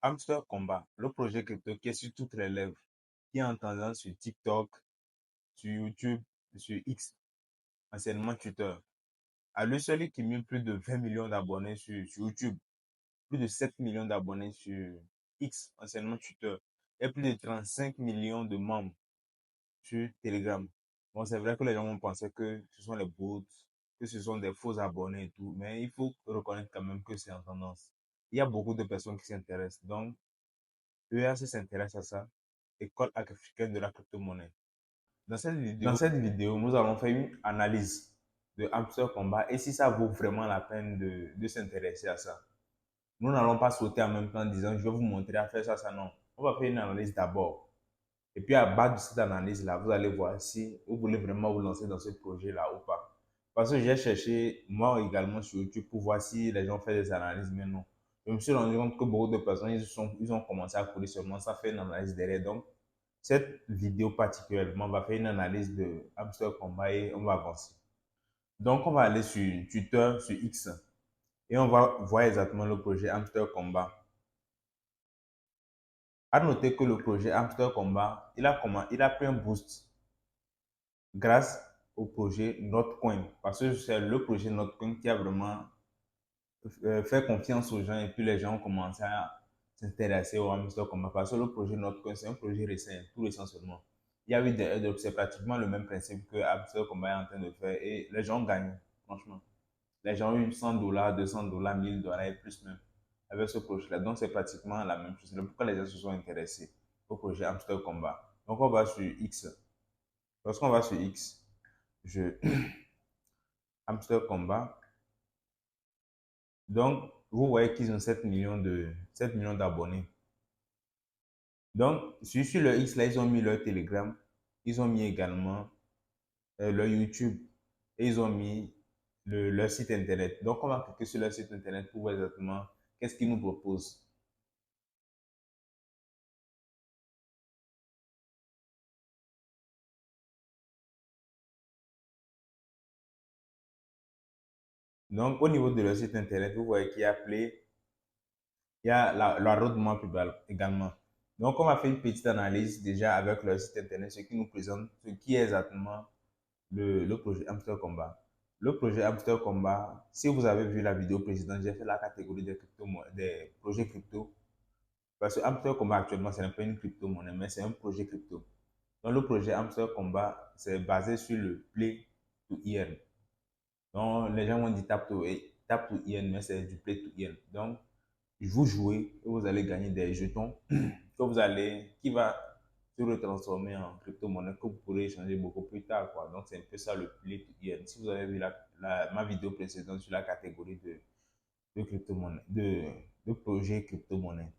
Hamster Combat, le projet crypto qui est sur toutes les lèvres, qui est en tendance sur TikTok, sur YouTube, sur X, anciennement Twitter. À lui seul, il cumule plus de 20 millions d'abonnés sur YouTube, plus de 7 millions d'abonnés sur X, anciennement Twitter, et plus de 35 millions de membres sur Telegram. Bon, c'est vrai que les gens vont penser que ce sont les bots, que ce sont des faux abonnés et tout, mais il faut reconnaître quand même que c'est en tendance. Il y a beaucoup de personnes qui s'intéressent. Donc, EAC s'intéresse à ça, École africaine de la crypto-monnaie. Dans cette vidéo, nous allons faire une analyse de Hamster Combat et si ça vaut vraiment la peine de s'intéresser à ça. Nous n'allons pas sauter en même temps en disant je vais vous montrer à faire ça, ça, non. On va faire une analyse d'abord. Et puis à base de cette analyse-là, vous allez voir si vous voulez vraiment vous lancer dans ce projet-là ou pas. Parce que j'ai cherché moi également sur YouTube pour voir si les gens font des analyses, mais non. Je me suis rendu compte que beaucoup de personnes, ils ont commencé à courir seulement sans faire une analyse derrière. Donc, cette vidéo particulièrement va faire une analyse de Hamster Combat et on va avancer. Donc, on va aller sur Twitter, sur X, et on va voir exactement le projet Hamster Combat. À noter que le projet Hamster Combat, il a pris un boost grâce au projet Notcoin. Parce que c'est le projet Notcoin qui a vraiment fait confiance aux gens et puis les gens ont commencé à s'intéresser au hamster combat. Parce que le projet Notcoin, c'est un projet récent, tout récent seulement. Il y a eu des airdrops, c'est pratiquement le même principe que Hamster Combat est en train de faire et les gens gagnent, franchement. Les gens ont eu 100 dollars, 200 dollars, 1000 dollars et plus même avec ce projet-là. Donc c'est pratiquement la même chose. C'est pourquoi les gens se sont intéressés au projet Hamster Combat. Donc on va sur X. Lorsqu'on va sur X, je Hamster Combat. Donc, vous voyez qu'ils ont 7 millions d'abonnés. Donc, sur le X, là, ils ont mis leur Telegram, ils ont mis également leur YouTube et ils ont mis leur site internet. Donc, on va cliquer sur leur site internet pour voir exactement qu'est-ce qu'ils nous proposent. Donc, au niveau de leur site internet, vous voyez qu'il y a Play, il y a la roadmap également. Donc, on va faire une petite analyse déjà avec leur site internet, ce qui nous présente ce qui est exactement le projet Hamster Combat. Le projet Hamster Combat, si vous avez vu la vidéo précédente, j'ai fait la catégorie des projets crypto. Parce que Hamster Combat actuellement, ce n'est pas une crypto-monnaie, mais c'est un projet crypto. Donc le projet Hamster Combat, c'est basé sur le Play to Earn. Donc les gens vont dire tap to earn, mais c'est du Play to Earn. Donc vous jouez et vous allez gagner des jetons qui va se retransformer en crypto-monnaie que vous pourrez échanger beaucoup plus tard, quoi. Donc, c'est un peu ça le play to earn. Si vous avez vu ma vidéo précédente sur la catégorie de crypto-monnaie, de projet crypto-monnaie.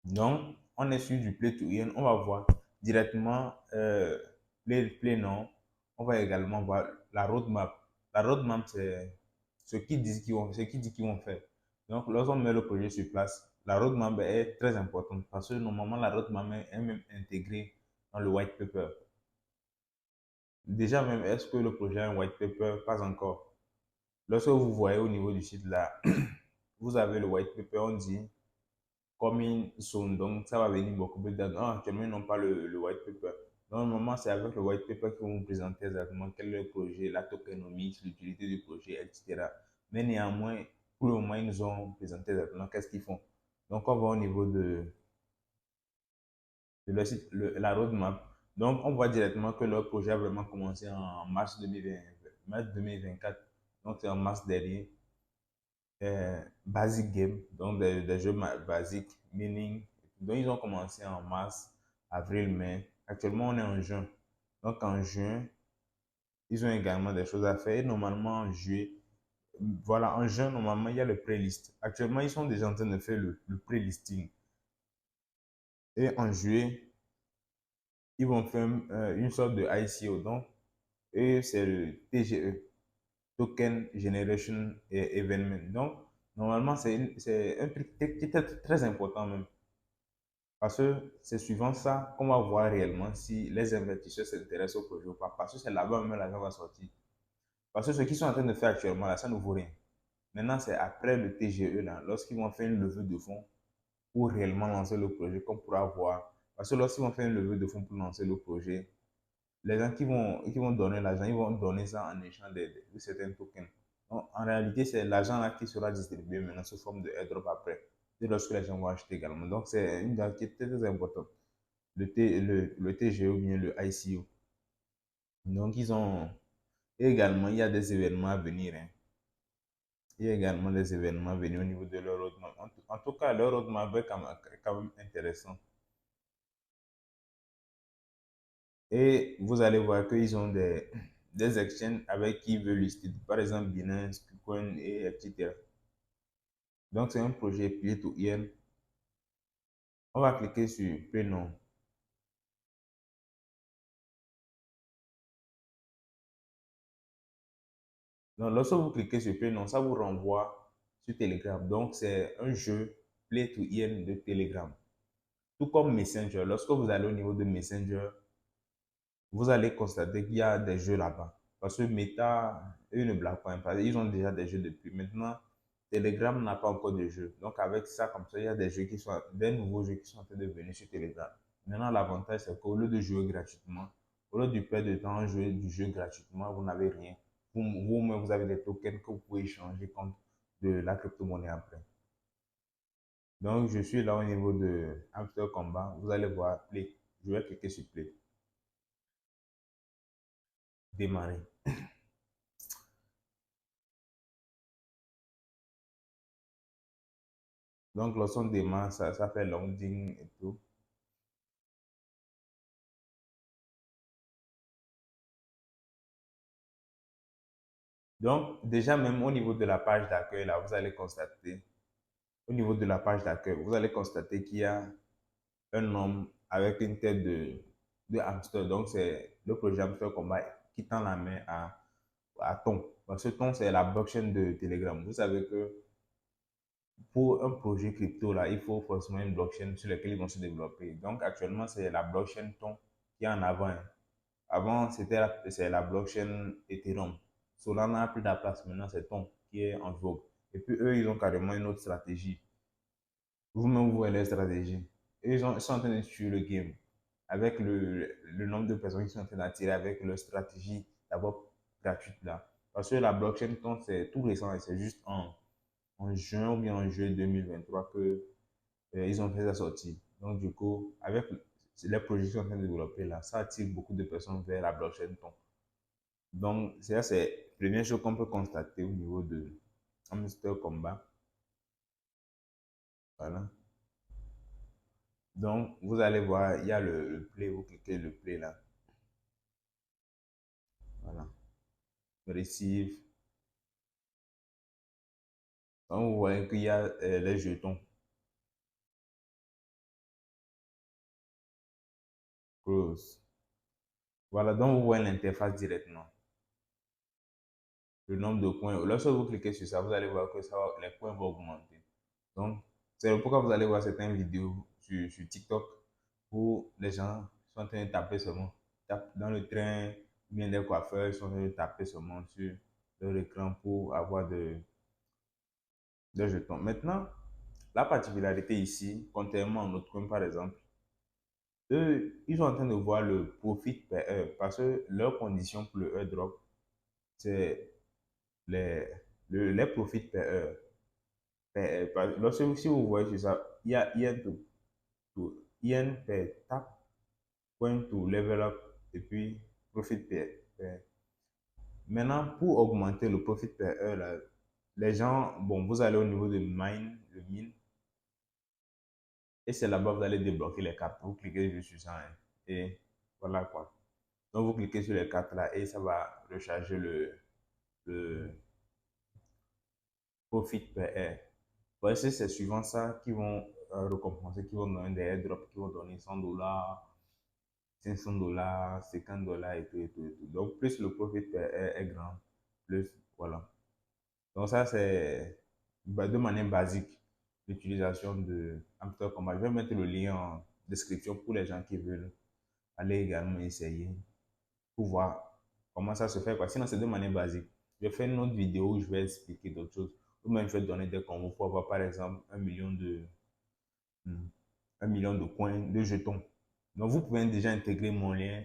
Donc, on est sur du play to earn. On va voir directement les play non. On va également voir la roadmap. La roadmap, c'est ce qui dit qu'ils vont faire. Donc, lorsqu'on met le projet sur place, la roadmap est très importante parce que normalement, la roadmap est même intégrée dans le white paper. Déjà même, est-ce que le projet a un white paper? Pas encore. Lorsque vous voyez au niveau du site là, vous avez le white paper, on dit coming soon. Donc, ça va venir beaucoup plus tard. Non, actuellement, ils n'ont pas le white paper. Normalement, c'est avec le white paper qu'ils vont vous présenter exactement quel est le projet, la tokenomics, l'utilité du projet, etc. Mais néanmoins, pour le moment, ils nous ont présenté exactement qu'est-ce qu'ils font. Donc, on va au niveau de leur site, la roadmap. Donc, on voit directement que leur projet a vraiment commencé en mars 2020, mars 2024. Donc, c'est en mars dernier. Basic game, donc des jeux basiques, meaning. Donc, ils ont commencé en mars, avril, mai. Actuellement, on est en juin. Donc, en juin, ils ont également des choses à faire. Et normalement, en juillet, voilà, en juin, normalement, il y a le playlist. Actuellement, ils sont déjà en train de faire le pre-listing. Et en juillet, ils vont faire une sorte de ICO. Donc, et c'est le TGE, Token Generation Event. Donc, normalement, c'est un truc qui est très important même. Parce que c'est suivant ça qu'on va voir réellement si les investisseurs s'intéressent au projet ou pas. Parce que c'est là-bas même l'argent va sortir. Parce que ce qu'ils sont en train de faire actuellement, là, ça ne vaut rien. Maintenant, c'est après le TGE, là, lorsqu'ils vont faire une levée de fonds, pour réellement lancer le projet, comme pour avoir. Parce que lorsqu'ils vont faire une levée de fonds pour lancer le projet, les gens qui vont donner l'argent, ils vont donner ça en échange de certains tokens. Donc, en réalité, c'est l'argent là qui sera distribué maintenant sous forme de airdrop après. Et lorsque les gens vont acheter également. Donc, c'est une date qui est très, très importante. Le TGO ou bien le ICO. Donc, ils ont. Et également, il y a des événements à venir, hein. Il y a également des événements à venir au niveau de leur roadmap. En tout cas, leur roadmap est quand même intéressant. Et vous allez voir qu'ils ont des exchanges avec qui ils veulent lister. Par exemple, Binance, Bitcoin, et etc. Donc, c'est un projet Play to Earn. On va cliquer sur Play Now. Donc, lorsque vous cliquez sur Play Now, ça vous renvoie sur Telegram. Donc, c'est un jeu Play to Earn de Telegram. Tout comme Messenger. Lorsque vous allez au niveau de Messenger, vous allez constater qu'il y a des jeux là-bas. Parce que Meta, eux ne blaguent pas. Ils ont déjà des jeux depuis. Maintenant, Telegram n'a pas encore de jeux. Donc, avec ça, comme ça, il y a des nouveaux jeux qui sont en train de venir sur Telegram. Maintenant, l'avantage, c'est qu'au lieu de jouer gratuitement, au lieu de perdre de temps à jouer du jeu gratuitement, vous n'avez rien. Vous-même, vous avez des tokens que vous pouvez échanger contre de la crypto-monnaie après. Donc, je suis là au niveau de Hamster Combat. Vous allez voir Play. Je vais cliquer sur Play. Démarrer. Donc, lorsqu'on démarre, ça fait loading et tout. Donc, déjà, même au niveau de la page d'accueil, là, vous allez constater, au niveau de la page d'accueil, vous allez constater qu'il y a un homme avec une tête de hamster. Donc, c'est le projet Hamster Combat qui tend la main à Ton. Parce que Ton, c'est la blockchain de Telegram. Vous savez que pour un projet crypto, là, il faut forcément une blockchain sur laquelle ils vont se développer. Donc, actuellement, c'est la blockchain Ton qui est en avant, hein. Avant, c'est la blockchain Ethereum. Solana a pris la place. Maintenant, c'est Ton qui est en vogue. Et puis, eux, ils ont carrément une autre stratégie. Vous-même, vous voyez leur stratégie. Ils sont en train de tuer le game. Avec le nombre de personnes qui sont en train d'attirer avec leur stratégie d'abord gratuite là. Parce que la blockchain Ton, c'est tout récent. C'est juste en juin ou bien en juillet 2023 que ils ont fait sa sortie. Donc, du coup, avec les projets qui sont en train de développer là, ça attire beaucoup de personnes vers la blockchain Ton. Donc, c'est la première chose qu'on peut constater au niveau de Hamster Combat. Voilà. Donc, vous allez voir, il y a le play, vous cliquez le play là. Voilà. Receive. Donc, vous voyez qu'il y a les jetons. Close. Voilà, donc vous voyez l'interface directement. Le nombre de coins. Lorsque vous cliquez sur ça, vous allez voir que les coins vont augmenter. Donc, c'est pourquoi vous allez voir certaines vidéos sur TikTok où les gens sont en train de taper seulement. Dans le train, bien des coiffeurs ils sont en train de taper seulement sur leur écran pour avoir de jetons. Maintenant, la particularité ici, contrairement à notre coin par exemple, eux, ils sont en train de voir le profit per heure parce que leur condition pour le airdrop, c'est les, les profits per heure. Lorsque si vous voyez sur ça, il y a yen yen per tap, point to level up, et puis profit per. Maintenant, pour augmenter le profit per heure, là, les gens, bon, vous allez au niveau de le mine, et c'est là-bas que vous allez débloquer les cartes. Vous cliquez juste sur ça, hein, et voilà quoi. Donc, vous cliquez sur les cartes là, et ça va recharger le profit per heure. Voici, c'est suivant ça qui vont récompenser, qui vont donner des airdrops, qui vont donner 100 $, 500 $, 50 $ et tout, et tout, et tout. Donc, plus le profit est grand, plus, voilà. Donc, ça, c'est de manière basique l'utilisation de Hamster Combat. Je vais mettre le lien en description pour les gens qui veulent aller également essayer pour voir comment ça se fait, quoi. Sinon, c'est de manière basique. Je vais faire une autre vidéo où je vais expliquer d'autres choses. Ou même, je vais donner des combos pour avoir, par exemple, 1 million 1 million de coins, de jetons. Donc, vous pouvez déjà intégrer mon lien,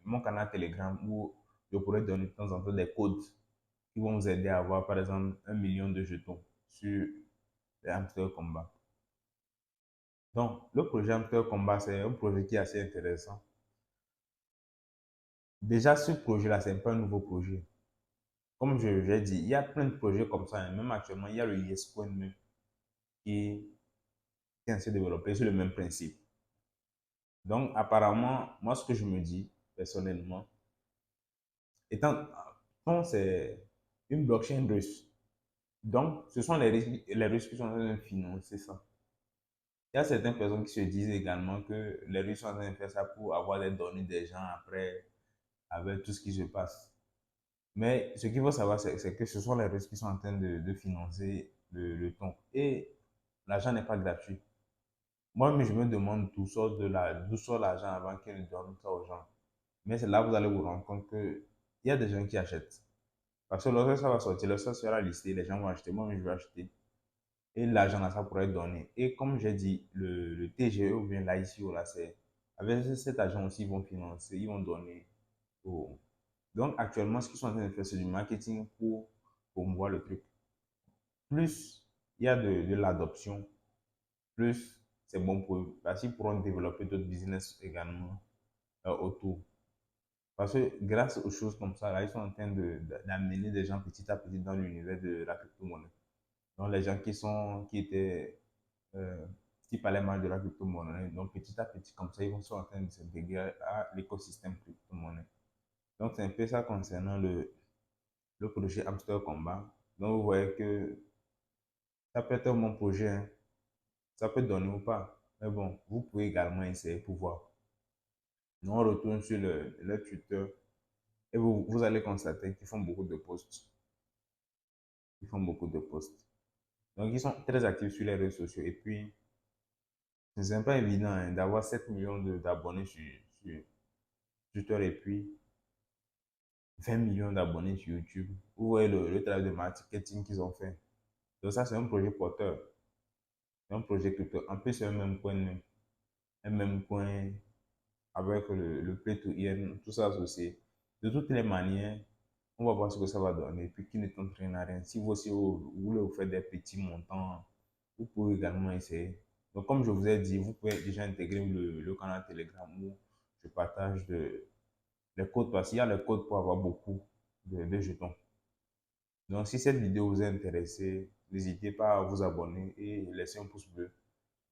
mon canal Telegram où je pourrais donner de temps en temps des codes qui vont vous aider à avoir, par exemple, 1 million de jetons sur les Hamster Combat. Donc, le projet Hamster Combat, c'est un projet qui est assez intéressant. Déjà, ce projet-là, c'est pas un nouveau projet. Comme je l'ai dit, il y a plein de projets comme ça. Hein. Même actuellement, il y a le YesCoin même qui est ainsi développé sur le même principe. Donc, apparemment, moi, ce que je me dis, personnellement, étant c'est une blockchain russe. Donc, ce sont les Russes qui sont en train de financer ça. Il y a certaines personnes qui se disent également que les Russes sont en train de faire ça pour avoir des données des gens après, avec tout ce qui se passe. Mais ce qu'il faut savoir, c'est que ce sont les Russes qui sont en train de financer le ton. Et l'argent n'est pas gratuit. Moi, mais je me demande d'où sort l'argent avant qu'ils ne donnent ça aux gens. Mais c'est là que vous allez vous rendre compte qu'il y a des gens qui achètent. Parce que lorsque ça va sortir, lorsque ça sera listé, les gens vont acheter. Moi, je vais acheter. Et l'argent là, ça pourrait être donné. Et comme j'ai dit, le TGE ou bien l'ICO là, c'est avec cet argent aussi, ils vont financer, ils vont donner. Donc actuellement, ce qu'ils sont en train de faire, c'est du marketing pour promouvoir le truc. Plus il y a de l'adoption, plus c'est bon pour eux. Parce qu'ils pourront développer d'autres business également autour. Parce que grâce aux choses comme ça, là, ils sont en train d'amener des gens petit à petit dans l'univers de la crypto-monnaie. Donc les gens qui étaient euh, qui parlaient mal de la crypto-monnaie, donc petit à petit, comme ça, ils sont en train de s'intégrer à l'écosystème crypto-monnaie. Donc c'est un peu ça concernant le projet Hamster Combat. Donc vous voyez que ça peut être un bon projet, hein. Ça peut donner ou pas. Mais bon, vous pouvez également essayer pour voir. Nous, on retourne sur le Twitter et vous allez constater qu'ils font beaucoup de posts. Ils font beaucoup de posts. Donc, ils sont très actifs sur les réseaux sociaux. Et puis, ce n'est pas évident hein, d'avoir 7 millions d'abonnés sur Twitter et puis 20 millions d'abonnés sur YouTube. Vous voyez le travail de marketing qu'ils ont fait. Donc, ça, c'est un projet porteur. C'est un projet crypto. En plus, c'est un même coin avec le play to earn, tout ça associé. De toutes les manières, on va voir ce que ça va donner. Et puis, qui ne t'entraîne à rien. Si vous aussi, vous voulez vous faire des petits montants, vous pouvez également essayer. Donc, comme je vous ai dit, vous pouvez déjà intégrer le canal Telegram où je partage les codes parce qu'il y a les codes pour avoir beaucoup de jetons. Donc, si cette vidéo vous a intéressé, n'hésitez pas à vous abonner et laisser un pouce bleu.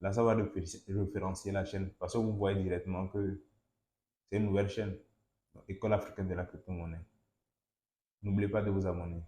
Là, ça va référencier la chaîne parce que vous voyez directement que c'est une nouvelle chaîne, École africaine de la crypto-monnaie. N'oubliez pas de vous abonner.